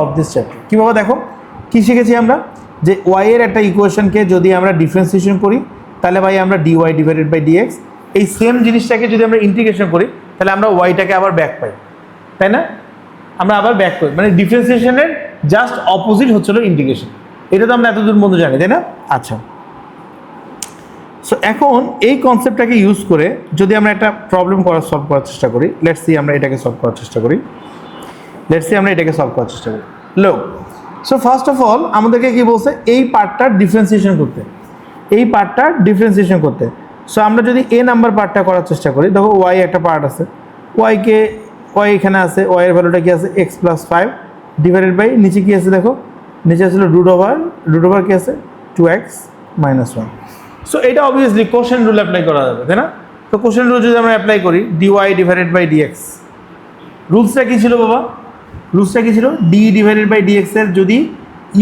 Of this chapter. কীভাবে দেখো কী শিখেছি আমরা, যে ওয়াই এর একটা ইকুয়েশনকে যদি আমরা ডিফারেন্সিয়েশন করি তাহলে ভাই আমরা ডিওয়াই ডিভাইডেড বাই ডিএক্স, এই সেম জিনিসটাকে যদি আমরা ইন্টিগ্রেশন করি তাহলে আমরা ওয়াইটাকে আবার ব্যাক পাই, তাই না? আমরা আবার ব্যাক করি, মানে ডিফারেন্সিয়েশনের জাস্ট অপোজিট হচ্ছিল ইন্টিগ্রেশন। এটা তো আমরা এতদূর বন্ধু জানি, তাই না? আচ্ছা, সো এখন এই কনসেপ্টটাকে ইউজ করে যদি আমরা একটা প্রবলেম সলভ করার চেষ্টা করি, লেটস সি আমরা এটাকে সলভ করার চেষ্টা করি, লোক। সো ফার্স্ট অফ অল আমাদেরকে কি বলছে, এই পার্টটার ডিফারেন্সিয়েশন করতে। সো আমরা যদি এ নাম্বার পার্টটা করার চেষ্টা করি, দেখো ওয়াই একটা পার্ট আছে, ওয়াই এখানে আছে, ওয়াই এর ভ্যালুটা কি আছে x+5 ডিভাইডেড বাই নিচে কি আছে, দেখো নিচে আসলে রুট ওভার কি আছে 2x - 1। সো এটা অবভিয়াসলি কোশ্চেন রুল অ্যাপ্লাই করা যাবে, তাই না? তো কোশ্চেন রুল যদি আমরা অ্যাপ্লাই করি dy ডিভাইডেড বাই dx, রুলসটা কি ছিল বাবা? রুলসটা কি ছিল, d ডিভাইডেড বাই dx এর যদি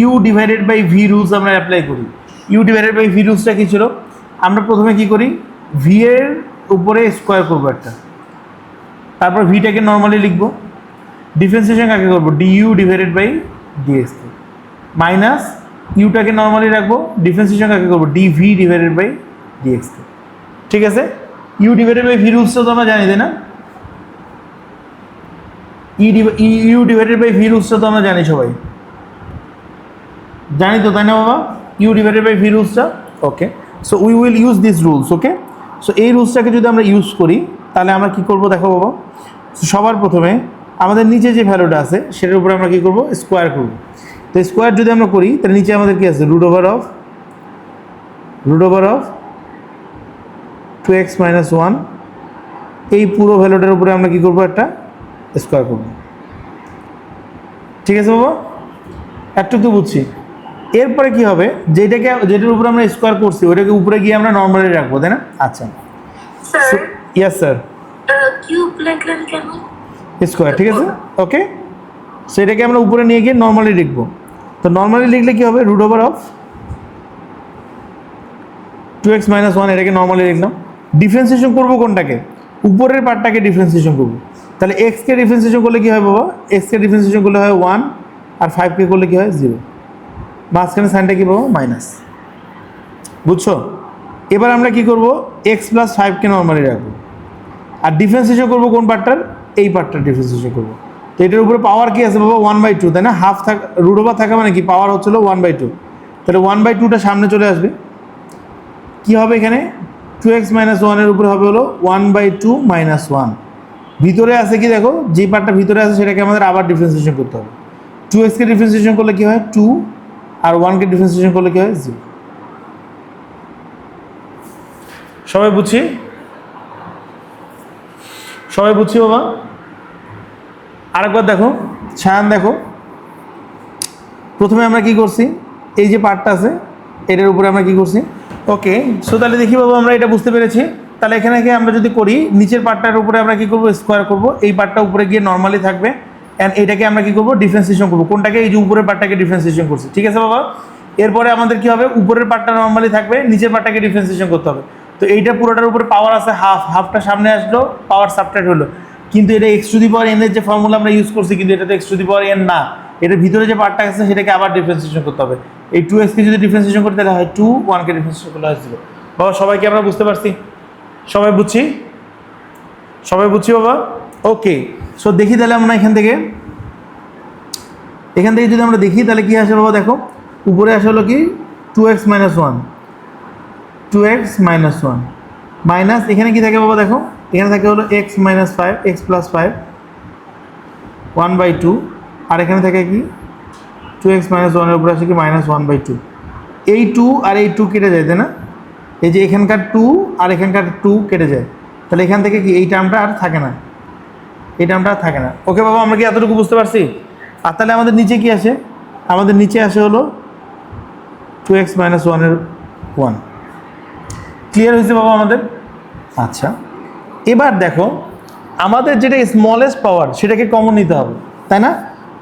u divided by v rules আমরা অ্যাপ্লাই করি, u ডিভাইডেড বাই v রুলসটা কি ছিল, আমরা প্রথমে কি করি v এর উপরে স্কোয়ার করবো একটা, তারপর ভিটাকে নর্মালি লিখবো, ডিফারেন্সিয়েশন কাকে করবো du divided by dx minus ইউটাকে নর্মালি রাখবো, ডিফারেন্সিয়েশন কাকে করবো dv ডিভাইডেড বাই dx। ঠিক আছে, u ডিভাইডেড বাই v রুলসটা তো আমরা জানি, তাই না? ইউ ডিভাইডেড বাই ভি রুলসটা তো আমরা জানি, সবাই জানি তো, তাই না বাবা? ইউ ডিভাইডেড বাই ভি রুলসটা, okay. So we will use this rules, okay. So এই রুলসটাকে যদি আমরা ইউজ করি তাহলে আমরা কি করব দেখো বাবা, সবার প্রথমে আমাদের নিচে যে ভ্যালুটা আছে সেটার উপরে আমরা কি করব, স্কোয়ার করব। তো স্কোয়ার যদি আমরা করি তাহলে নিচে আমাদের কি আছে, রুট ওভার অফ 2x - 1, এই পুরো ভ্যালুটার উপরে আমরা কি করব, একটা স্কোয়ার করব। ঠিক আছে বাবা, একটু তো বুঝছি। এরপরে কি হবে, যেটার উপরে আমরা স্কোয়ার করছি ওইটাকে উপরে গিয়ে আমরা নর্মালি রাখবো, তাই না? আচ্ছা স্যার, ইয়েস স্যার, কিউব লিখলেন কেন? স্কোয়ার, ঠিক আছে, ওকে। সেটাকে আমরা উপরে নিয়ে গিয়ে নর্মালি লিখবো। তো নর্মালি লিখলে কি হবে, রুট ওভার অফ 2x - 1, এটাকে নর্মালি লিখলাম। ডিফারেন্সিয়েশন করবো কোনটাকে, উপরের পার্টটাকে ডিফারেন্সিয়েশন করবো। তাহলে এক্সকে ডিফারেন্সিয়েশন করলে কি হয় বাবা, এক্সকে ডিফারেন্সিয়েশন করলে হয় 1, আর 5কে করলে কি হয় 0, মাঝখানে সাইনটা কি পাবো, মাইনাস। বুঝছো? এবার আমরা কি করব, x+5কে নর্মালি রাখবো, আর ডিফারেন্সিয়েশন করবো কোন পার্টটার, এই পার্টটার ডিফারেন্সিয়েশন করবো। তো এটার উপরে পাওয়ার কি আছে বাবা, 1/2, তাই না? হাফ থাকা, রুট ওভার থাকা মানে কি, পাওয়ার হচ্ছিল 1/2। তাহলে 1/2টা সামনে চলে আসবে, কি হবে এখানে 2x - 1 এর উপরে হবে হলো 1/2 - 1। ভিতরে আছে কি দেখো, যে পার্টটা ভিতরে আছে সেটাকে আমাদের আবার ডিফারেন্সিয়েশন করতে হবে। 2xকে ডিফারেন্সিয়েশন করলে কি হয় 2, আর 1কে ডিফারেন্সিয়েশন করলে কি হয় 0। সবাই বুঝছি বাবা? আরেকবার দেখো, ছায়ান দেখো, প্রথমে আমরা কি করছি, এই যে পার্টটা আছে এটার উপরে আমরা কি করছি, ওকে। সো তাহলে দেখি বাবা আমরা এটা বুঝতে পেরেছি। তাহলে এখানে আমরা যদি করি, নিচের পার্টটার উপরে আমরা কি করব, স্কোয়ার করব, এই পার্টটা উপরে গিয়ে নর্মালি থাকবে, অ্যান্ড এটাকে আমরা কি করব, ডিফারেন্সিয়েশন করব। কোনটাকে, এই যে উপরের পার্টটাকে ডিফারেন্সিয়েশন করছি, ঠিক আছে বাবা? এরপরে আমাদের কি হবে, উপরের পার্টটা নর্মালি থাকবে, নিচের পার্টটাকে ডিফারেন্সিয়েশন করতে হবে। তো এইটা পুরোটার উপরে পাওয়ার আছে হাফটা সামনে আসলো, পাওয়ার সাবট্রাক্ট হলো, কিন্তু এটা x⁴n এর যে ফর্মুলা আমরা ইউজ করছি, কিন্তু এটা তো x⁴n না, এটার ভিতরে যে পার্টটা আছে সেটাকে আবার ডিফারেন্সিয়েশন করতে হবে। এই 2xকে যদি ডিফারেন্সিয়েশন করতে তাহলে হয় 2, 1কে ডিফারেন্সিয়েশন করলে হয় 0। বাবা সবাইকে আমরা বুঝতে পারছি? সবাই বুঝছি বাবা? ওকে। সো দেখি তাহলে আমরা এখান থেকে যদি আমরা দেখি তাহলে কি আসে বাবা, দেখো উপরে আসে হলো কি 2x - 1, মাইনাস এখানে কি থাকে বাবা, দেখো এখানে থাকে হলো x - 5, x+5 1/2, আর এখানে থাকে কি 2x - 1 এর উপরে আসে কি -1/2। এই 2 আর এই 2 কেটে যায়, তাই না? এই যে এখানকার 2 আর এখানকার 2 কেটে যায়, তাহলে এখান থেকে কি এই টার্মটা আর থাকে না, ওকে বাবা, আমরা কি এতটুকু বুঝতে পারছি? আর তাহলে আমাদের নিচে কি আসে, আমাদের নিচে আসে হলো 2x - 1 এর 1। ক্লিয়ার হয়েছে বাবা আমাদের? আচ্ছা, এবার দেখো আমাদের যেটা স্মলেস্ট পাওয়ার সেটাকে কমন নিতে হবে, তাই না?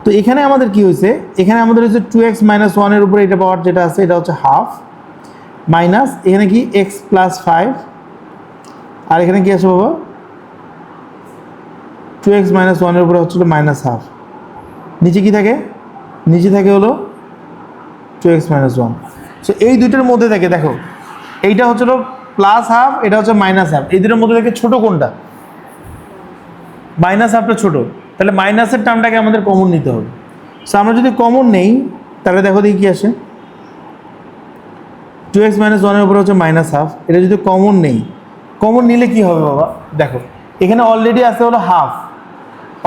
তো এখানে আমাদের কি হয়েছে, এখানে আমাদের হচ্ছে 2x - 1 এর উপরে এটা পাওয়ার যেটা আছে এটা হচ্ছে হাফ, মাইনাস এখানে কি x+5, আর এখানে কি আছে বাবা 2x - 1 এর উপরে হচ্ছিল -1/2, নিচে কি থাকে নিচে থাকে হলো 2x মাইনাস 1। সো এই দুইটার মধ্যে থাকে দেখো, এইটা হচ্ছিল প্লাস হাফ, এটা হচ্ছে মাইনাস হাফ, এই দুটোর মধ্যে থেকে ছোট কোনটা? মাইনাস হাফটা ছোট, তাহলে মাইনাসের টার্মটাকে আমাদের কমন নিতে হবে। সো আমরা যদি কমন নেই তাহলে দেখো দেখি কি আসে, 2x মাইনাস 1-এর উপরে হচ্ছে মাইনাস হাফ, এটা যদি কমন নেই, কমন নিলে কি হবে বাবা? দেখো এখানে অলরেডি আছে হলো হাফ,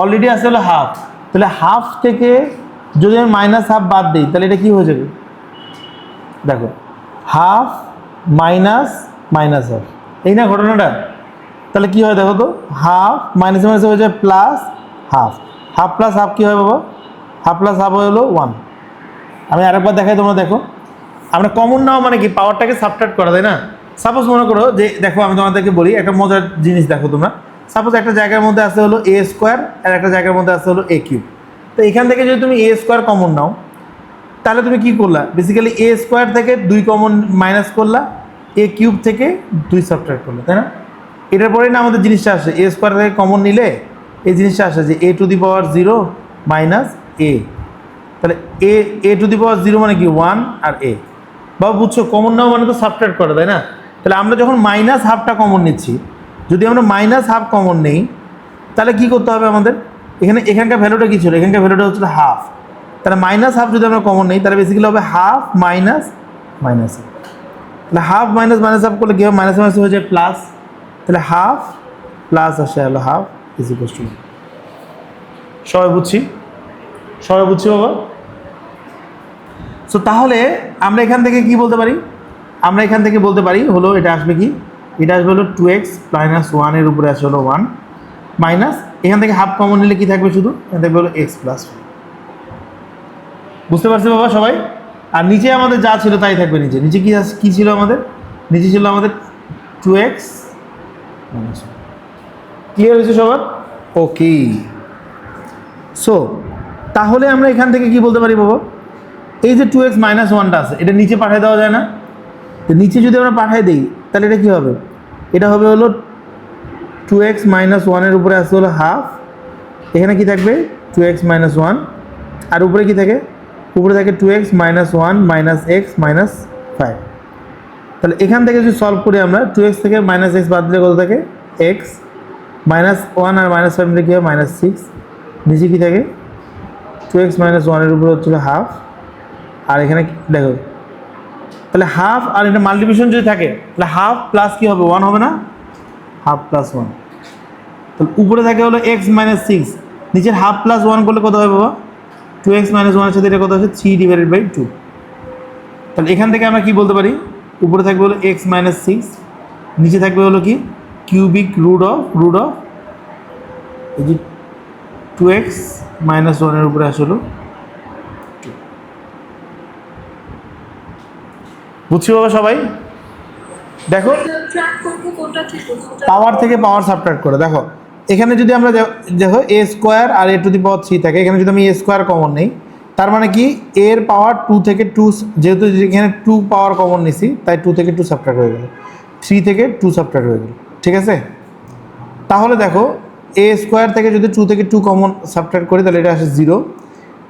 অলরেডি আছে হলো হাফ, তাহলে হাফ থেকে যদি আমি মাইনাস হাফ বাদ দিই তাহলে এটা কি হয়ে যাবে? দেখো হাফ মাইনাস মাইনাস হাফ, এই না ঘটনাটা? তাহলে কি হয় দেখো তো, হাফ মাইনাস মাইনাস হয়ে যায় plus half, half plus half কী হয় বাবা? হাফ প্লাস হাফ হলো 1। আমি আরেকবার দেখাই, তোমরা দেখো, আমরা কমন নাও মানে কি পাওয়ারটাকে সাবট্রাক্ট করা, তাই না? সাপোজ মনে করো যে দেখো আমি তোমাদেরকে বলি একটা মজার জিনিস, দেখো তোমরা সাপোজ একটা জায়গার মধ্যে আছে হলো এ স্কোয়ার আর একটা জায়গার মধ্যে আছে হলো এ কিউব। তো এখান থেকে যদি তুমি এ স্কোয়ার কমন নাও তাহলে তুমি কি করলা? বেসিক্যালি এ স্কোয়ার থেকে 2 কমন মাইনাস করলা, এ কিউব থেকে 2 সাবট্রাক্ট করলা, তাই না? এটার পরে না আমাদের জিনিসটা আসে, এ স্কোয়ার থেকে কমন নিলে এই জিনিসটা আসে যে a to the power 0 minus a, তাহলে a টু দি পাওয়ার 0 মানে কি 1 আর a। বাবা বুঝছো, কমন নাও মানে তো সাবট্রাক্ট করে, তাই না? তাহলে আমরা যখন মাইনাস হাফটা কমন নিচ্ছি, যদি আমরা মাইনাস হাফ কমন নেই তাহলে কি করতে হবে আমাদের? এখানকার ভ্যালুটা কী ছিল? এখানকার ভ্যালুটা হচ্ছিল হাফ, তাহলে মাইনাস হাফ যদি আমরা কমন নেই তাহলে বেসিক্যালি হবে হাফ মাইনাস মাইনাস হাফ। তাহলে হাফ মাইনাস মাইনাস হাফ করলে কী হবে? মাইনাস মাইনাস হয়ে যায় প্লাস, তাহলে হাফ প্লাস আসে হলো হাফ ইজ ইকুয়াল টু। সবাই বুঝছি? সবাই বুঝছি বাবা? সো তাহলে আমরা এখান থেকে কি বলতে পারি? আমরা এখান থেকে বলতে পারি হলো এটা আসবে কি? এটা আসবে হলো 2x মাইনাস 1-এর উপরে আসে হলো 1 মাইনাস, এখান থেকে হাফ কমন নিলে কি থাকবে? শুধু এখান থেকে হলো x প্লাস। বুঝতে পারছি বাবা সবাই? আর নিচে আমাদের যা ছিল তাই থাকবে, নিচে নিচে কি ছিল আমাদের? নিচে ছিল আমাদের 2x মাইনাস 1। ক্লিয়ার হয়েছে সবার? ওকে। সো তাহলে আমরা এখান থেকে কি বলতে পারি বাবা? এই যে 2x মাইনাস 1টা আছে এটা নিচে পাঠিয়ে দেওয়া যায় না? তো নিচে যদি আমরা পাঠিয়ে দিই তাহলে এটা কী হবে? এটা হবে হলো 2x মাইনাস 1-এর উপরে আসছে হলো হাফ, এখানে কি থাকবে? 2x মাইনাস 1, আর উপরে কি থাকে? উপরে থাকে 2x minus 1 minus x minus 5। তাহলে এখান থেকে যদি সলভ করি আমরা, 2x থেকে মাইনাস এক্স বাদ দিলে কত থাকে? x মাইনাস 1 আর মাইনাস 5 মিলে কী হয়? মাইনাস 6। নিচে কী থাকে? 2x মাইনাস 1-এর উপরে হচ্ছিল হাফ, আর এখানে দেখো তাহলে হাফ, আর এটা মাল্টিপ্লিকেশন যদি থাকে তাহলে হাফ প্লাস কী হবে? 1 হবে না? হাফ প্লাস 1, তাহলে উপরে থাকে হলো x মাইনাস 6, নিচের হাফ প্লাস 1 করলে কত হবে বাবা? 2x মাইনাস 1-এর সাথে এটা কত হচ্ছে? 3/2। তাহলে এখান থেকে আমরা কি বলতে পারি? উপরে থাকবে হলো x মাইনাস 6, নিচে থাকবে হলো কি? কিউবিক রুট অফ এই যে 2x মাইনাস 1-এর উপরে আসলো। বুঝছি বাবা সবাই? দেখো পাওয়ার থেকে পাওয়ার সাবট্রাক্ট করে, দেখো এখানে যদি আমরা দেখো a স্কোয়ার আর a টু দি পাওয়ার 3 থাকে, এখানে যদি আমি a স্কোয়ার কমন নেই তার মানে কি এর পাওয়ার 2 থেকে 2, যেহেতু এখানে 2 পাওয়ার কমন নিছি তাই 2 থেকে 2 সাবট্রাক্ট হয়ে গেল, 3 থেকে 2 সাবট্রাক্ট হয়ে গেল, ঠিক আছে? তাহলে দেখো a স্কোয়ার থেকে যদি 2 থেকে 2 কমন সাবট্রাক্ট করি তাহলে এটা আসে 0,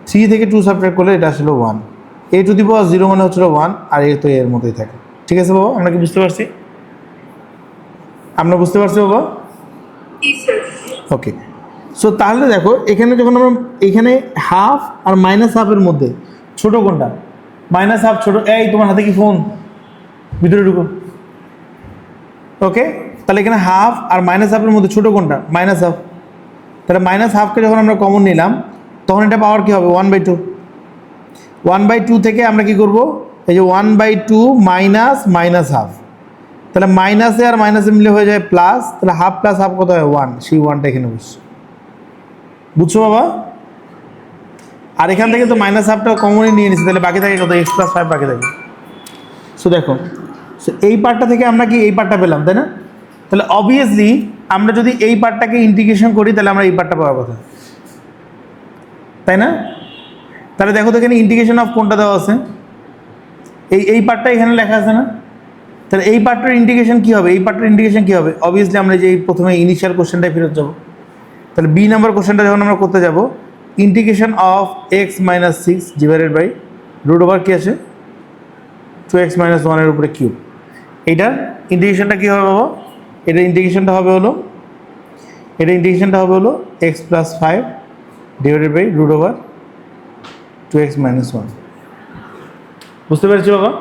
3 থেকে 2 সাবট্রাক্ট করলে এটা আসলো 1, a টু দি পাওয়ার 0 মানে হচ্ছিল 1, আর এ তো এর মধ্যেই থাকে, ঠিক আছে বাবা? আমরা কি বুঝতে পারছি? আমরা বুঝতে পারছি বাবা? ওকে। সো তাহলে দেখো এখানে যখন আমরা এখানে হাফ আর মাইনাস হাফের মধ্যে ছোট কোনটা? মাইনাস হাফ ছোট। এই তোমার হাতে কি ফোন? ভিতরে ঢুকো। ওকে, তাহলে এখানে হাফ আর মাইনাস হাফের মধ্যে ছোট কোনটা? Minus half. তাহলে মাইনাস হাফকে যখন আমরা কমন নিলাম তখন এটা পাওয়ার কী হবে? 1/2। 1/2 থেকে আমরা কি করব? এই যে 1/2 মাইনাস মাইনাস হাফ, তাহলে মাইনাসে আর মাইনাসে মিলে হয়ে যায় প্লাস, তাহলে হাফ প্লাস হাফ কত হয়? 1, সেই 1টা এখানে বসছে। বুঝছো বাবা? আর এখান থেকে তো মাইনাস হাফটা কমনই নিয়ে নিচ্ছি, তাহলে বাকি থাকে কত? x প্লাস 5 বাকি থাকে। সো দেখো, সো এই পার্টটা থেকে আমরা কি এই পার্টটা পেলাম, তাই না? তাহলে অবভিয়াসলি আমরা যদি এই পার্টটাকে ইন্টিগ্রেশন করি তাহলে আমরা এই পার্টটা পাওয়ার কথা, তাই না? তাহলে দেখো তো এখানে ইন্টিগ্রেশন অফ কোনটা দেওয়া আছে? এই পার্টটা এখানে লেখা আছে না? তাহলে এই পার্টটার ইন্টিগ্রেশন কী হবে? এই পার্টটার ইন্টিগ্রেশন কী হবে? অবভিয়াসলি আমরা যে প্রথমে ইনিশিয়াল কোশ্চেনটাই ফেরত যাব। তাহলে বি নাম্বার কোশ্চেনটা যখন আমরা করতে যাব integration of x minus six divided by root over কী আছে 2x মাইনাস ওয়ানের উপরে কিউব। এইটার ইন্টিগ্রেশনটা কী হবে বাবা? এটা ইন্টিগ্রেশনটা হবে হলো x plus five divided by root over 2x minus one. বুঝতে পেরেছি বাবা?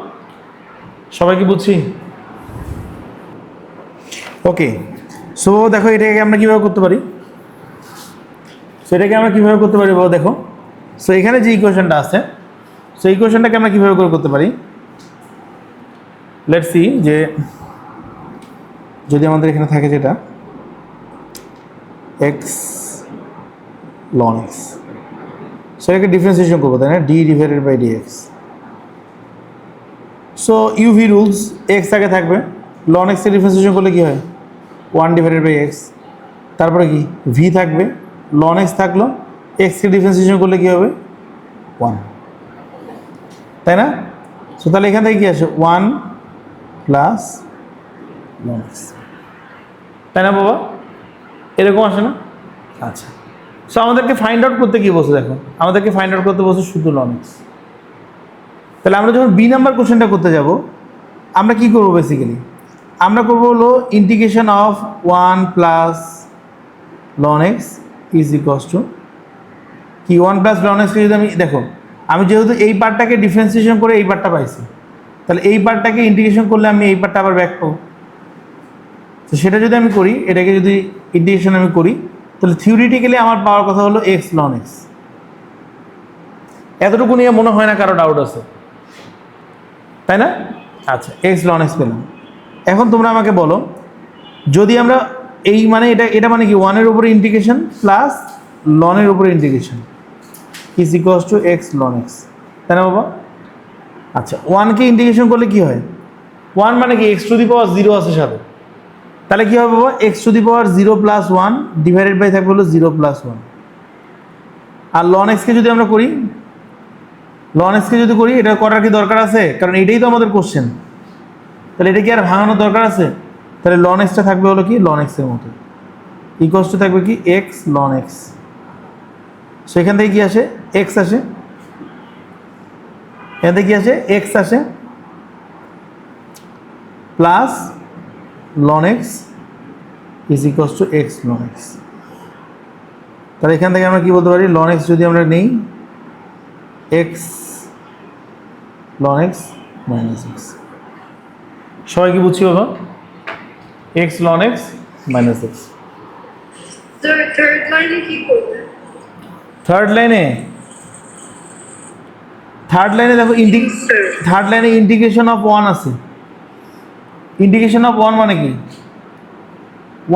সবাই কি বুঝছি? ওকে, সো দেখো এটাকে আমরা কীভাবে করতে পারি, বাবা দেখো। সো এখানে যে ইকুয়েশনটা আছে, সো ইকুয়েশনটাকে আমরা কীভাবে করতে পারি, লেটস সি যে যদি আমাদের এখানে থাকে যেটা এক্স লন এক্স, সো এটাকে ডিফারেন্সিয়েশন করবো, তাই না? D divided by d x. So u v rules, x আগে থাকবে, লন এক্সকে ডিফারেন্সিয়েশন করলে কী হয় 1 ডিভাইডেড বাই এক্স, তারপরে কি ভি থাকবে, লন এক্স থাকলো, এক্সকে ডিফারেন্সিয়েশন করলে কী হবে 1, তাই না? সো তাহলে এখান থেকে কী আসে 1 প্লাস লন এক্স, তাই না বাবা? এরকম আসে না? আচ্ছা, সো আমাদেরকে ফাইন্ড আউট করতে কী বসে, দেখো আমাদেরকে ফাইন্ড আউট করতে বসে শুধু লন এক্স। তাহলে আমরা যখন বি নাম্বার কোশ্চেনটা করতে যাব, আমরা কি করব? বেসিক্যালি আমরা করবো হলো integration of 1 plus ln x is equals two কি 1 প্লাস লন এক্সকে যদি আমি দেখো, আমি যেহেতু এই পার্টটাকে ডিফারেন্সিয়েশন করে এই পার্টটা পাইছি, তাহলে এই পার্টটাকে ইন্টিগ্রেশন করলে আমি এই পার্টটা আবার ব্যাক পাবো। তো সেটা যদি আমি করি, এটাকে যদি ইন্টিগ্রেশন আমি করি, তাহলে থিওরিটিক্যালি আমার পাওয়ার কথা হলো এক্স লন এক্স। এতটুকু নিয়ে মনে হয় না কারো ডাউট আছে, তাই না? আচ্ছা, এক্স লন এক্স পেলাম। এখন তোমরা আমাকে বলো, যদি আমরা এই মানে এটা মানে কি 1-এর উপরে ইন্টিগ্রেশন প্লাস লনের উপরে integration is equals to x ln x, তাই না বাবা? আচ্ছা, 1কে ইন্টিগ্রেশন করলে কি হয়? 1 মানে কি এক্স টু দি পাওয়ার 0 আছে সাথে, তাহলে কী হবে বাবা? X to the power 0 plus 1 divided by থাকবে হলো 0 প্লাস 1। আর লন এক্সকে যদি আমরা করি, এটা করার কি দরকার আছে? কারণ এটাই তো আমাদের কোশ্চেন, তাহলে এটা কি আর ভাঙানোর দরকার আছে? তাহলে লন এক্সটা থাকবে হলো কি লন এক্সের মতো, ইকুয়ালস টু থাকবে কি এক্স লন এক্স। সো এখান থেকে কি আসে? এক্স আসে, এখান থেকে কি আসে? এক্স আসে plus ln x is equals to x ln x. তাহলে এখান থেকে আমরা কি বলতে পারি? লন এক্স যদি আমরা নেই, x ln x minus x. সবাই কি বুঝছি বাবা? X ln x minus x. Third লাইনে কি করবে? থার্ড লাইনে দেখো থার্ড লাইনে ইন্টিগ্রেশন অফ 1 আছে। ইন্টিগ্রেশন অফ 1 মানে কি?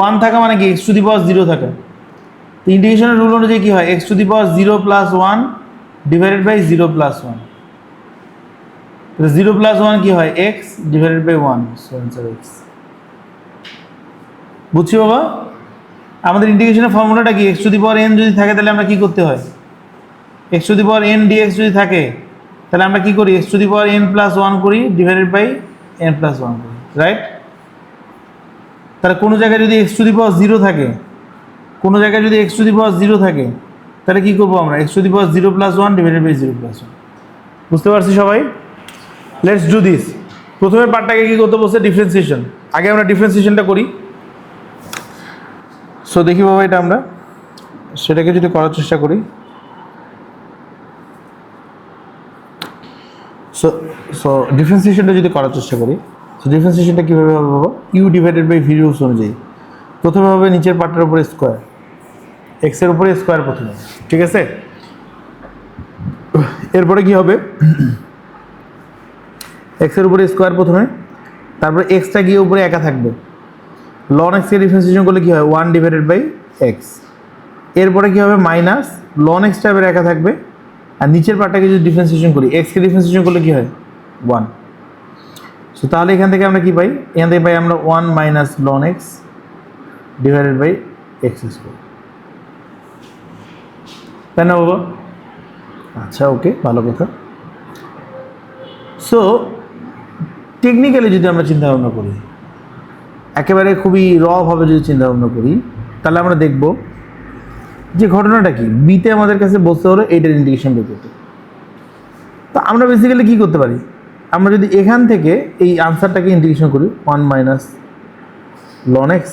1 থাকা মানে কি এক্স টু দি পাওয়ার 0 থাকা। তো ইন্টিগ্রেশনের রুল অনুযায়ী কী হয়? X to the power 0 plus 1 divided by 0 plus 1। 0 plus 1 কি হয়? X divided by 1, so answer x. বুঝছি বাবা? আমাদের ইন্টিগ্রেশনের ফর্মুলাটা কি? X to the power n যদি থাকে তাহলে আমরা কি করতে হয়? X to the power n dx যদি থাকে তাহলে আমরা কি করি? X to the power n plus 1 করি ডিভাইডেড বাই এন প্লাস 1 করি, রাইট? তাহলে কোনো জায়গায় যদি এক্স টু দি পাওয়ার 0 থাকে, তাহলে কি করবো আমরা? X to the power 0 plus 1 divided by 0 plus 1। বুঝতে পারছি সবাই? Let's do this. প্রথমে পার্টটাকে কি করতে বলছে? ডিফারেন্সিয়েশন। আগে আমরা ডিফারেন্সিয়েশনটা করি। সো দেখি বাবা, এটা আমরা সেটাকে যদি করার চেষ্টা করি, সো ডিফারেন্সিয়েশনটা যদি করার চেষ্টা করি, সো ডিফারেন্সিয়েশনটা কীভাবে হবে বাবা? U divided by v rules অনুযায়ী প্রথমে হবে নিচের পার্টের উপরে স্কোয়ার, এক্সের উপরে স্কোয়ার প্রথমে, ঠিক আছে? এরপরে কি হবে? এক্সের উপরে স্কোয়ার প্রথমে, তারপরে এক্সটা গিয়ে উপরে একা থাকবে। লন এক্সকে ডিফারেন্সিয়েশন করলে কী হয়? 1 ডিভাইডেড বাই এক্স। এরপরে কী হবে? মাইনাস লন এক্সটা এবার একা থাকবে, আর নিচের পার্টটাকে যদি ডিফারেন্সিয়েশন করি, এক্সকে ডিফারেন্সিয়েশন করলে কী হয়? 1। সো তাহলে এখান থেকে আমরা কী পাই? এখান থেকে পাই আমরা 1 minus ln x divided by x square, তাই না বাবা? আচ্ছা, ওকে, ভালো কথা। সো টেকনিক্যালি যদি আমরা চিন্তা ভাবনা করি, একেবারে খুবই রভাবে যদি চিন্তা ভাবনা করি, তাহলে আমরা দেখব যে ঘটনাটা কি বিতে আমাদের কাছে বলতে হলো এইটার ইন্টিগ্রেশন বের করতে। তো আমরা বেসিক্যালি কী করতে পারি, আমরা যদি এখান থেকে এই আনসারটাকে ইন্টিগ্রেশন করি 1 minus ln x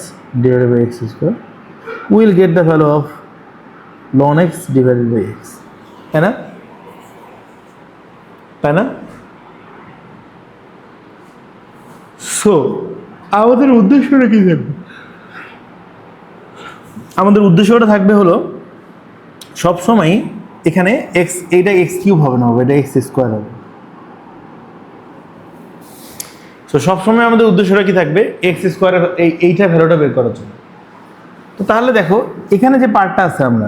divided by x square, we will get the value of ln x divided by x, তাই না? তাই না? সো আমাদের উদ্দেশ্যটা কী থাকবে? আমাদের উদ্দেশ্যটা থাকবে হলো সবসময় এখানে এক্স, এইটা এক্স কিউব হবে না, হবে এটা এক্স স্কোয়ার হবে। তো সবসময় আমাদের উদ্দেশ্যটা কি থাকবে, এক্স স্কোয়ারের এইটা ভ্যালুটা বের করার জন্য। তো তাহলে দেখো এখানে যে পার্টটা আছে আমরা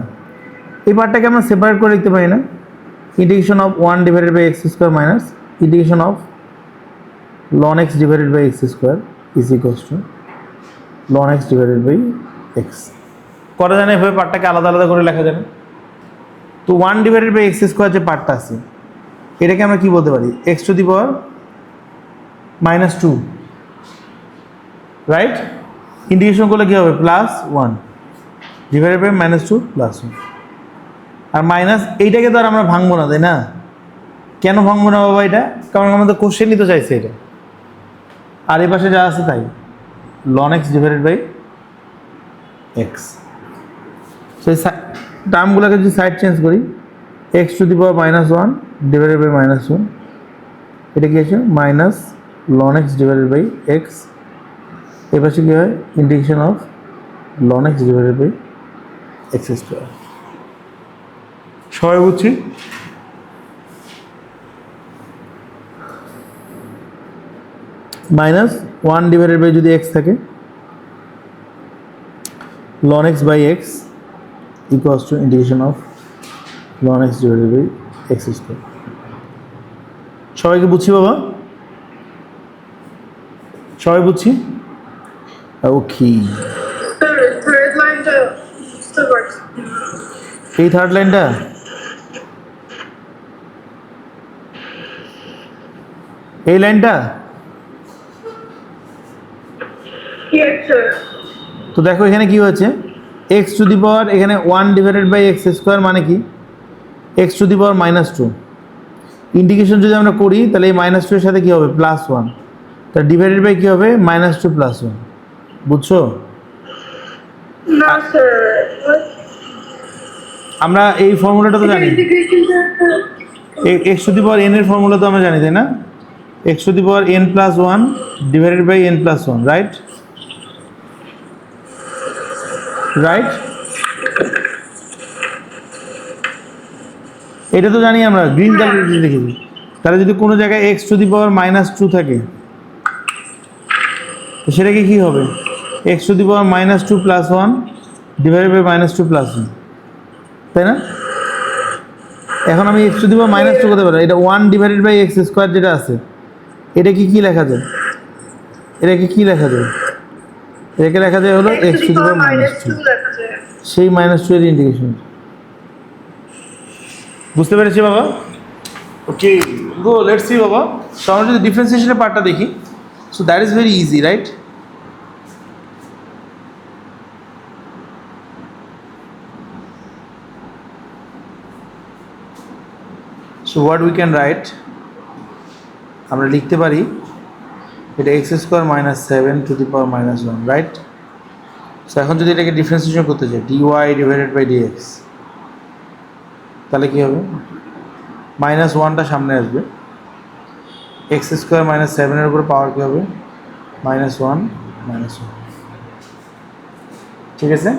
এই পার্টটাকে আমরা সেপারেট করে লিখতে পারি না, integration of 1 divided by x square minus integration of ln x divided by x square is equals to ln x divided by x. করা যায় না এভাবে, পার্টটাকে আলাদা আলাদা করে লেখা যাবে। তো 1 ডিভাইডেড বাই এক্স স্কোয়ার যে পার্টটা আছে এটাকে আমরা কি বলতে পারি, x to the power -2, right? Integration করলে কী হবে, +1 ডিভাইডেড বাই -2 +1। আর মাইনাস এইটাকে তো আর আমরা ভাঙবো না, তাই না? কেন ভাঙবো না বাবা এটা? কারণ আমাদের কোশ্চেনই তো চাইছে এটা। আর এই পাশে যা আছে তাই, ln x divided by x. তো এই টার্মগুলোকে যদি সাইড চেঞ্জ করি, x to the power -1 divided by -1, এটা কি আছে minus ln x divided by x. এ পাশে কী হয়, integration of ln x divided by x square. সবাই বুঝছি? মাইনাস 1 ডিভাইডেড বাই যদি এক্স থাকে, ln x by x equals to integration of ln x divided by x square. সবাইকে বুঝছি বাবা? সবাই বুঝছি? ওকে, থার্ড লাইনটা বুঝতে পারছি। এই থার্ড লাইনটা এই লাইনটা Yes, sir. তো দেখো এখানে কি হচ্ছে, এক্স টু দি পাওয়ার এখানে 1 ডিভাইডেড বাই এক্স স্কোয়ার মানে কি, x to the power -2। Integration যদি আমরা করি তাহলে এই -2 এর সাথে কী হবে, +1, তা ডিভাইডেড বাই কী হবে, -2 +1। বুঝছো? না স্যার, আমরা এই ফর্মুলাটা তো জানি, ইন্টিগ্রেশনটা x to the power n এর ফর্মুলা তো আমরা জানি, তাই না? X to the power n+1 divided by n+1, right? Right, এটা তো জানি আমরা, গ্রিন কালার লিখেছি। তাহলে যদি কোনো জায়গায় এক্স টু দি পাওয়ার -2 থাকে তো সেটাকে কী হবে, x to the power -2 +1 divided by -2 +1, তাই না? এখন আমি এক্স টু দি পাওয়ার -2 করতে পারি, এটা 1 ডিভাইডেড বাই এক্স স্কোয়ার যেটা আছে এটাকে কী লেখা যায়, এটাকে কী লেখা যায়, এটাকে লেখা যায় হলো এক্স টু দি পাওয়ার -2, লেখা যায়। সেই -2 এর ইন্টিগ্রেশন। বুঝতে পেরেছি বাবা? ওকে, গো লেটস সি বাবা। সো আমরা যদি ডিফারেন্সিয়েশনের পার্টটা দেখি, so that is very easy, right? So what we can write, আমরা লিখতে পারি এটা x square -7 two the power -1, right? So এখন যদি এটাকে ডিফারেন্সিয়েশন করতে চাই, dy ডিভাইডেড বাই dx, তাহলে কী হবে, -1টা সামনে আসবে, এক্স স্কোয়ার -7 এর উপরে পাওয়ার কী হবে, -1 -1, ঠিক আছে?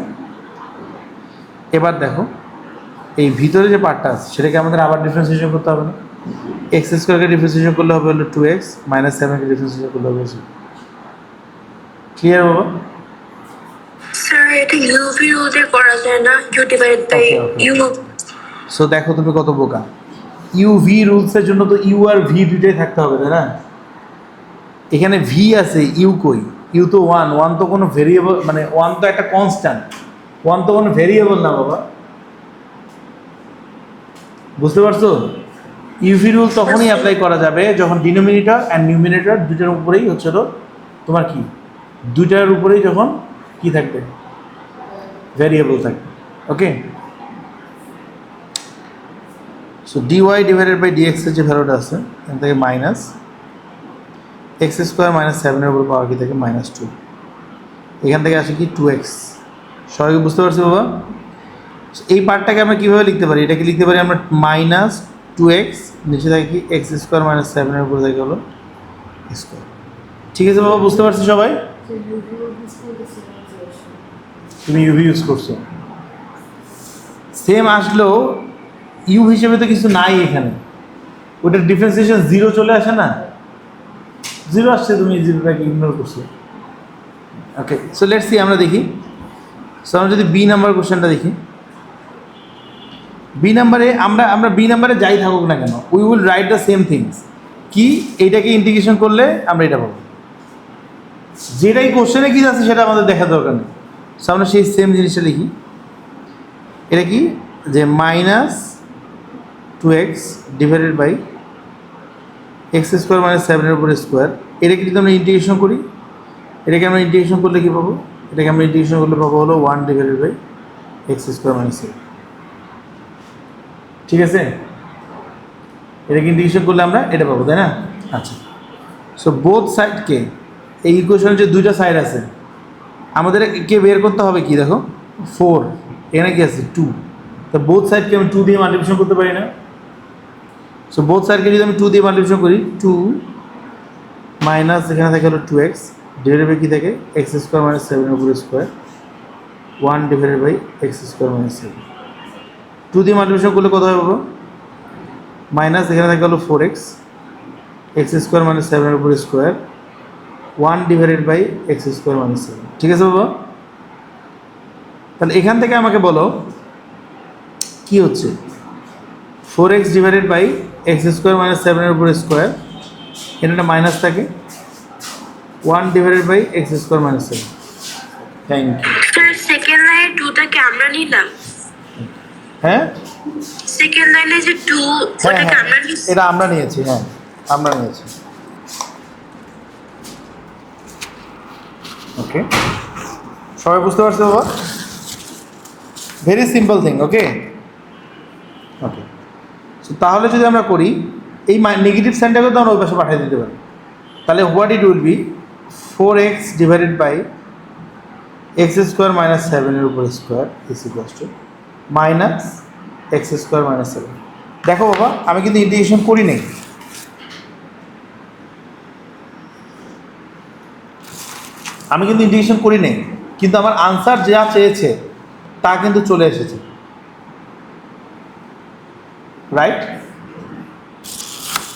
এবার দেখো এই ভিতরে যে পার্টটা আছে সেটাকে আমাদের আবার ডিফারেন্সিয়েশন করতে হবে না, এক্স স্কোয়ারকে ডিফারেন্সিয়েশন করলে হবে হলো 2x, -7কে ডিফারেন্সিয়েশন করলে হবে, ক্লিয়ার বাবা? স্যার এটা ইউভি রুলে করা যায় না, u divide by u. So দেখো তুমি কত বোকা, ইউ ভি রুলসের জন্য তো ইউ আর ভি দুইটাই থাকতে হবে, তাই না? এখানে ভি আছে, ইউ কই, ইউ তো 1 তো কোনো ভেরিয়েবল, মানে 1 তো একটা কনস্ট্যান্ট, 1 তো কোনো ভেরিয়েবল না বাবা। বুঝতে পারছো? ইউভি রুল তখনই অ্যাপ্লাই করা যাবে যখন ডিনোমিনেটর অ্যান্ড নিউমিনেটর দুইটার উপরেই হচ্ছে তো তোমার কি, দুইটার উপরেই যখন কি থাকবে, ভেরিয়েবল থাকবে। Okay. So d y divided by d x এর যে ভ্যালুটা আছে এখান থেকে মাইনাস এক্স স্কোয়ার মাইনাস সেভেনের উপর পাওয়ার কি থাকে -2, এখান থেকে আসে কি 2x। সবাই কি বুঝতে পারছি বাবা? এই পার্টটাকে আমরা কীভাবে লিখতে পারি? এটাকে লিখতে পারি আমরা -2x, নিচে থাকে কি এক্স স্কোয়ার মাইনাস সেভেনের উপর থাকে হলো স্কোয়ার। ঠিক আছে বাবা, বুঝতে পারছি সবাই? তুমি ইউভি ইউজ করছো, সেম আসলেও ইউ হিসেবে তো কিছু নাই এখানে, ওটার ডিফারেন্সিয়েশন 0 চলে আসে না, 0 আসছে, তুমি 0টাকে ইগনোর করছো। ওকে, সো লেটস সি, আমরা দেখি। সো আমরা যদি বি নাম্বার কোশ্চেনটা দেখি, বি নাম্বারে আমরা বি নাম্বারে যাই থাকুক না কেন, we will write the same things. কি, এইটাকে ইন্টিগ্রেশন করলে আমরা এটা পাবো, যেটাই কোশ্চেনে কী আছে সেটা আমাদের দেখা দরকার নেই। সো আমরা সেই সেম জিনিসটা লিখি। এটা কি, যে -2x divided by x square minus সেভেনের উপর স্কোয়ার, এটাকে যদি আমরা ইন্টিগ্রেশন করি, এটাকে আমরা ইন্টিগ্রেশন করলে কী পাবো? এটাকে আমরা ইন্টিগ্রেশন করলে পাবো হলো 1 divided by x square minus 7। ঠিক আছে, এটাকে ইন্টিগ্রেশন করলে আমরা এটা পাবো, তাই না? আচ্ছা, সো বোথ সাইডকে, এই ইকুয়েশনের যে দুইটা সাইড আছে আমাদেরকে বের করতে হবে কি, দেখো 4, এখানে কি আছে 2, তো বোথ সাইডকে আমি 2 দিয়ে মাল্টিপ্লিকেশন করতে পারি না? সো বোথ সাইডকে যদি আমি 2 দিয়ে মাল্টিপ্লিকেশন করি, 2 মাইনাস এখানে থাকে হলো 2x ডিভাইডেড বাই কী থাকে এক্স স্কোয়ার মাইনাস 7 উপর square, 1 divided by x square minus 7। 2 দিয়ে মাল্টিপ্লিকেশন করলে কত হবে? মাইনাস এখানে থাকে হলো 4x এক্স স্কোয়ার মাইনাস 7 উপর square, 1 divided by x square minus 7। ঠিক আছে বাবা? তাহলে এখান থেকে আমাকে বলো কি হচ্ছে, 4x divided by x square minus 7 উপর স্কোয়ার, এটা একটা মাইনাস থাকে, 1 divided by x square minus 7। Thank you. Sir second লাইনে 2টাকে আমরা নিলাম, হ্যাঁ সেকেন্ড লাইনে যে 2 হ্যাঁ ওটাকে হ্যাঁ, আমরা নিচ্ছি। এটা আমরা নিয়েছি, হ্যাঁ আমরা নিয়েছি। ওকে, সবাই বুঝতে পারছো বাবা? Very simple thing. Okay okay, so তাহলে যদি আমরা করি, এই নেগেটিভ সাইনটাকে তো আমরা ওই পাশে পাঠিয়ে দিতে পারি। তাহলে what it will be, 4x divided by x square minus 7 উপর square is equals to minus x square minus 7। দেখো বাবা, আমি কিন্তু ইন্টিগ্রেশন করি নাই, কিন্তু আমার আনসার যা চেয়েছে তা কিন্তু চলে এসেছে। রাইট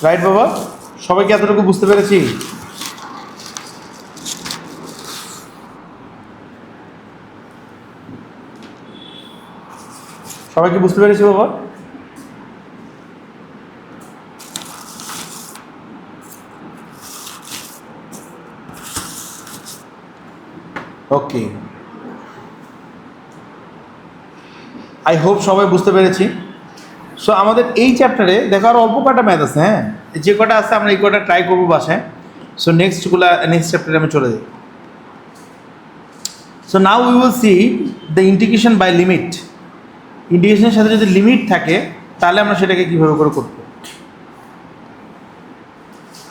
রাইট বাবা, সবাইকে এতটুকু বুঝতে পেরেছি? সবাইকে বুঝতে পেরেছি বাবা? ওকে, আই হোপ সবাই বুঝতে পেরেছি। সো আমাদের এই চ্যাপ্টারে দেখো আর অল্প কটা ম্যাথ আছে, হ্যাঁ যে কটা আছে আমরা এই কটা ট্রাই করবো বাসায়। সো নেক্সট চ্যাপ্টারে আমি চলে যাই। So now we will see the integration by limit. ইন্টিগ্রেশনের সাথে যদি লিমিট থাকে তাহলে আমরা সেটাকে কীভাবে করে করব।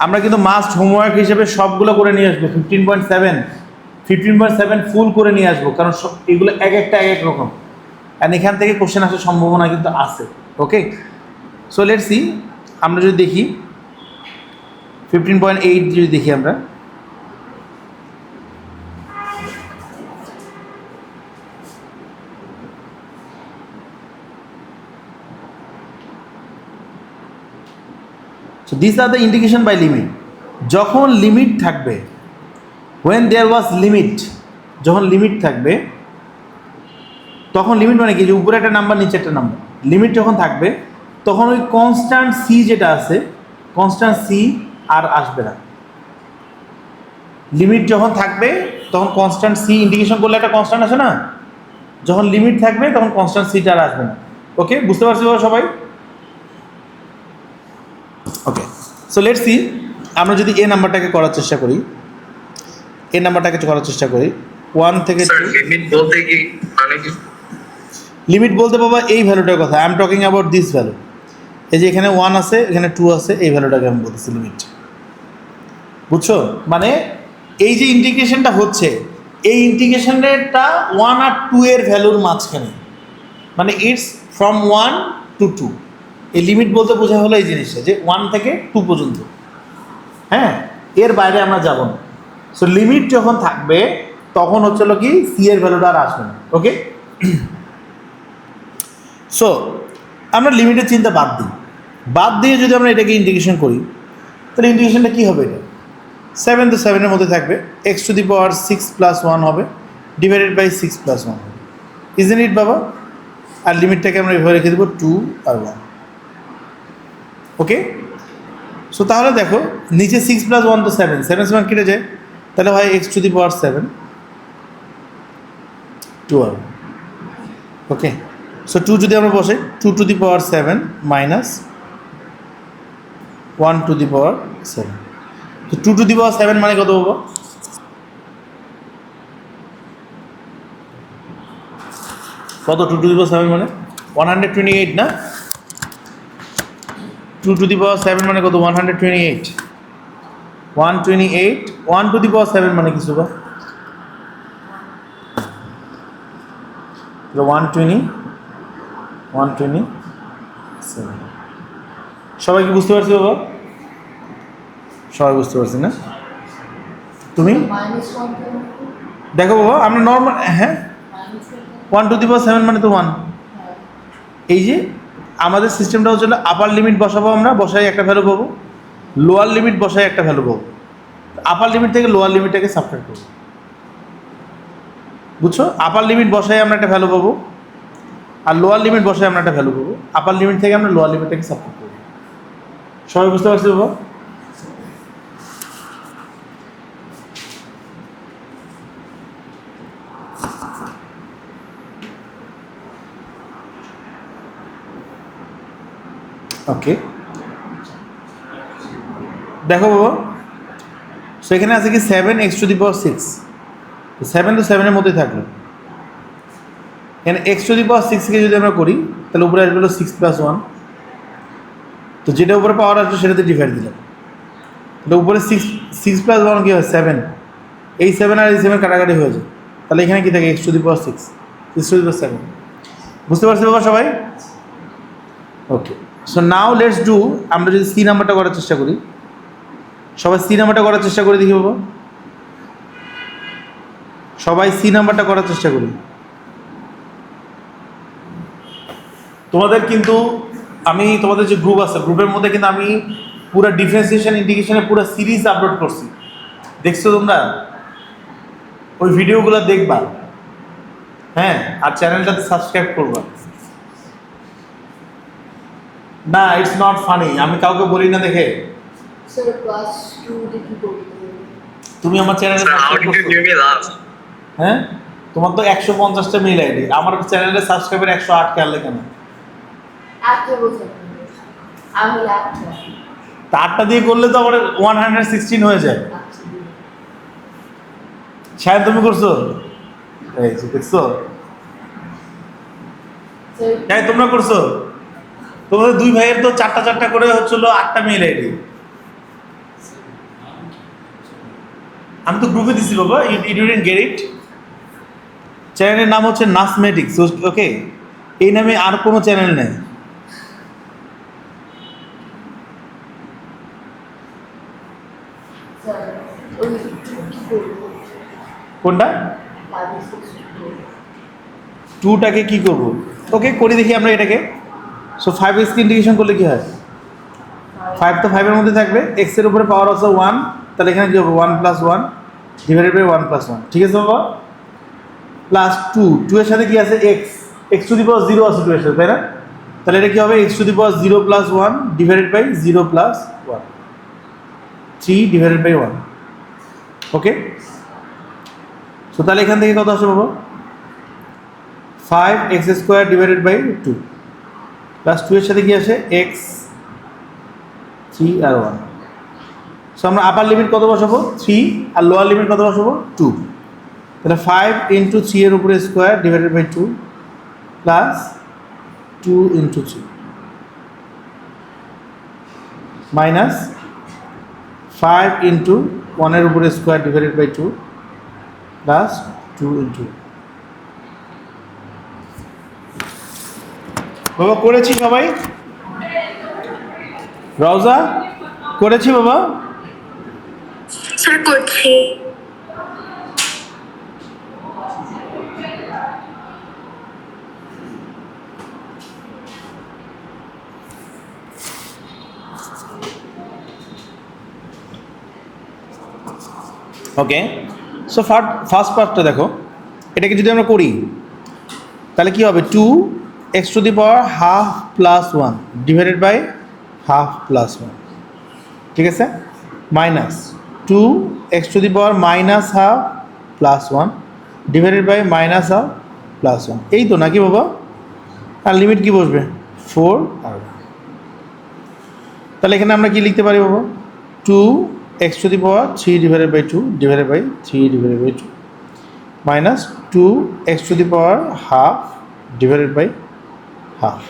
আমরা কিন্তু মাস্ট হোমওয়ার্ক হিসেবে সবগুলো করে নিয়ে আসবো, 15.7 ফুল করে নিয়ে আসবো, কারণ এগুলো এক একটা এক এক রকম, অ্যান্ড এখান থেকে কোশ্চেন আসার সম্ভাবনা কিন্তু আছে। ওকে, সো লেটস সি, আমরা যদি দেখি 15.8 যদি দেখি আমরা, so these are the integration by limit। যখন লিমিট থাকবে, when there was limit, যখন লিমিট থাকবে, তখন লিমিট মানে কি, যে উপরে একটা নাম্বার নিচে একটা নাম্বার, লিমিট যখন থাকবে তখন ওই কনস্ট্যান্ট সি যেটা আছে, কনস্ট্যান্ট সি আর আসবে না। লিমিট যখন থাকবে তখন কনস্ট্যান্ট সি, ইন্টিগ্রেশন করলে একটা কনস্ট্যান্ট আসে না, যখন লিমিট থাকবে তখন কনস্ট্যান্ট সিটা আর আসবে না। ওকে, বুঝতে পারছি সবাই? ওকে, সো লেটস সি, আমরা যদি এ নাম্বারটাকে করার চেষ্টা করি, 1 থেকে 2। লিমিট বলতে কি মানে কি? লিমিট বলতে বাবা এই ভ্যালুটার কথা, I am talking about this value. এই যে এখানে 1 আছে, এখানে 2 আছে, এই ভ্যালুটাকে আমি বলতেছি লিমিট। বুঝছো? মানে এই যে ইন্টিগ্রেশনটা হচ্ছে, এই ইন্টিগ্রেশনটা 1 আর 2 এর ভ্যালুর মাঝখানে, মানে ইটস ফ্রম 1 to 2। এই লিমিট বলতে বোঝা হলো এই জিনিসটা, যে 1 থেকে 2 পর্যন্ত, হ্যাঁ, এর বাইরে আমরা যাব না। সো লিমিট যখন থাকবে তখন হচ্ছে কি সি এর ভ্যালুটা আর আসবে না। ওকে, সো আমরা লিমিটের চিন্তা বাদ দিয়ে যদি আমরা এটাকে ইন্টিগ্রেশন করি, তাহলে ইন্টিগ্রেশনটা কী হবে? এটা 7 তো 7-এর মধ্যে থাকবে, x to the power 6 plus 1 হবে, ডিভাইডেড বাই 6 প্লাস 1 হবে। ইজেন্ট ইট বাবা? আর লিমিটটাকে আমরা এভাবে রেখে দেবো 2 আর 1। ওকে, সো তাহলে দেখো নিচে 6 প্লাস 1 তো 7, 7 7 কেটে যায়, তাহলে হয় এক্স টু দি পাওয়ার 7 2 আর। ওকে, সো 2 যদি আমরা বসাই, 2 to the power 7 minus 1 to the power 7। তো 2 টু দি পাওয়ার 7 মানে কত বাবা? কত 2 টু দি পাওয়ার 7 মানে? 128 না? 2 টু দি পাওয়ার 7 মানে কত? 128। 128, 1 টু দি পাওয়ার 7 মানে কিছু বা 127। সবাই কি বুঝতে পারছি বাবা? সবাই বুঝতে পারছি না? তুমি দেখো বাবা, আমরা নর্মাল, হ্যাঁ 1 টু দি পাওয়ার 7 মানে তো 1। এই যে আমাদের সিস্টেমটা হচ্ছে আপার লিমিট বসাবো, আমরা বসাই একটা ভ্যালু পাবো, লোয়ার লিমিট বসাই একটা ভ্যালু পাবো। আপার লিমিট থেকে লোয়ার লিমিটটাকে সাবট্রাক্ট করবো। বুঝছো? আপার লিমিট বসাই আমরা একটা ভ্যালু পাবো, আর লোয়ার লিমিট বসাই আমরা একটা ভ্যালু পাবো। আপার লিমিট থেকে আমরা লোয়ার লিমিটটাকে সাবট্রাক্ট করবো। সবাই বুঝতে পারছি বাবা? ওকে, দেখো বাবা, সো এখানে আছে কি 7 এক্স টু দি পাওয়ার 6, 7 তো 7-এর মধ্যেই থাকলো। এখানে এক্স টু দি পাওয়ার 6কে যদি আমরা করি, তাহলে উপরে আসবে 6 প্লাস 1। তো যেটা উপরে পাওয়ার আসবে সেটাতে ডিভাইড দিলাম, তাহলে উপরে 6 প্লাস 1 কী হয়? 7। এই 7 আর এই 7 কাটাকাটি হয়ে যায়, তাহলে এখানে কী থাকে? X to the power 6 to the power 7। বুঝতে পারছি বাবা সবাই? Okay, so now let's do, আমরা যদি সি নাম্বারটা করার চেষ্টা করি, সবাই সি নাম্বারটা করার চেষ্টা করি, দেখি বাবা, সবাই সি নাম্বারটা করার চেষ্টা করি। তোমাদের কিন্তু আমি, তোমাদের যে গ্রুপ আছে, গ্রুপের মধ্যে কিন্তু আমি পুরো ডিফারেন্সিয়েশন ইন্টিগ্রেশনের পুরো সিরিজ আপলোড করছি, দেখছো তোমরা? ওই ভিডিওগুলো দেখবা, হ্যাঁ, আর চ্যানেলটাতে সাবস্ক্রাইব করবা। না, ইটস নট ফানি, আমি কাউকে বলি না দেখে। স্যার ক্লাস 2 তে কি করতে হবে? তুমি আমার চ্যানেলে সাবস্ক্রাইব করছো? হ্যাঁ, তোমার তো 150টা মেইল আইডি, আমার চ্যানেলে সাবস্ক্রাইবার 108 কেন কেন? একটা বছর আমি একটা তারটা দিয়ে করলে তো আমার 116 হয়ে যায়। শায়দ তুমি করছো? এই যে দেখছো, তাই তোমরা করছো? তোমাদের দুই ভাইয়ের তো 4টা করে হচ্ছিল 8টা মেইল আইডি। আমি তো গ্রুপে দিছি বাবা, ইউ ডিডন্ট গেট ইট। চ্যানেলের নাম হচ্ছে নাসমেটিক্স। ওকে, এই নামে আর কোনো চ্যানেল নেই। স্যার ওই কি করব? কোনটা? 2টাকে কি করব? ওকে, করি দেখি আমরা এটাকে। সো 5x কে ইন্টিগ্রেশন করলে কি হয়? 5 তো 5-এর মধ্যে থাকবে, x এর উপরে পাওয়ার আছে 1, তাহলে এখানে কি হবে? 1 প্লাস 1 ডিভাইডেড বাই 1 প্লাস 1, ঠিক আছে বাবা? প্লাস 2 এর সাথে কি আছে? x টু দি পাওয়ার 0 আছে 2 এর সাথে, তাই না? তাহলে এটা কি হবে? x to the power 0 plus 1 divided by 0 plus 1, 3 divided by 1। Okay, so তাহলে এখান থেকে কত আসবে বাবা? 5x² ডিভাইডেড বাই 2 প্লাস 2 এর সাথে কি আসে? x, 3 আর 1। সো আমরা আপার লিমিট কত বসাবো? 3, আর লোয়ার লিমিট কত বসাবো? 2। তাহলে 5 ইন্টু 3 এর উপরে square divided by 2 plus 2 into 3। Minus 5 into 1 উপরে square divided by 2 plus 2 into. বাবা করেছি সবাই? রওজা করেছি বাবা? স্যার করছি। ওকে, সো ফার্স্ট পার্টটা দেখো, এটাকে যদি আমরা করি তাহলে কি হবে, 2x⁻½ plus 1 divided by half plus 1, ঠিক আছে, minus 2x⁻−½ plus 1 divided by -½ plus 1, এই তো নাকি বাবা? আর লিমিট কি বসবে, 4 আর 1। তাহলে এখানে আমরা কি লিখতে পারি বাবা, 2x⁻³ divided by 2 divided by 3 divided by 2 minus 2x⁻½ divided by half,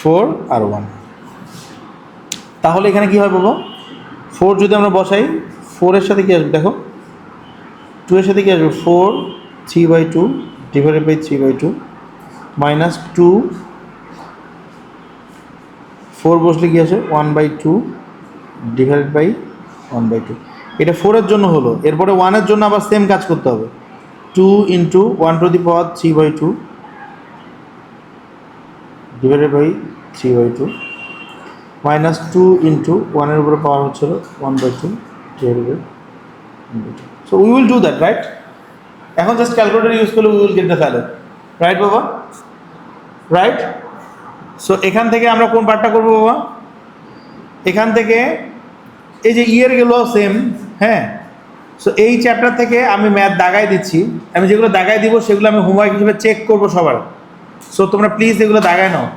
4 আর 1। তাহলে এখানে কি হয় বাবা, 4 যদি আমরা বসাই, 4 এর সাথে কি আসবে দেখো, 2 এর সাথে কি আসবে, 4 3/2 ডিভাইডেড বাই 3/2 মাইনাস 2, 4 বসলে কি আসে 1/2 ডিভাইডেড বাই 1/2। এটা 4 এর জন্য হলো, এরপরে 1 এর জন্য আবার সেম কাজ করতে হবে, 2 into 1⁻³ divided by 3/2 minus 2 into 1 এর উপরে পাওয়ার হচ্ছিল 1/2 divided by 1/2। So we will do that, right? এখন জাস্ট ক্যালকুলেটর ইউজ করলে we will get the value, right বাবা? রাইট? সো এখান থেকে আমরা কোন পার্টটা করবো বাবা? এখান থেকে এই যে ইয়ের গেল সেম, হ্যাঁ। সো এই চ্যাপ্টার থেকে আমি ম্যাথ দাগাই দিচ্ছি, আমি যেগুলো দাগাই দিব সেগুলো আমি হোমওয়ার্ক হিসেবে চেক করবো সবার। সো তোমরা প্লিজ এগুলো দাগায় নাও।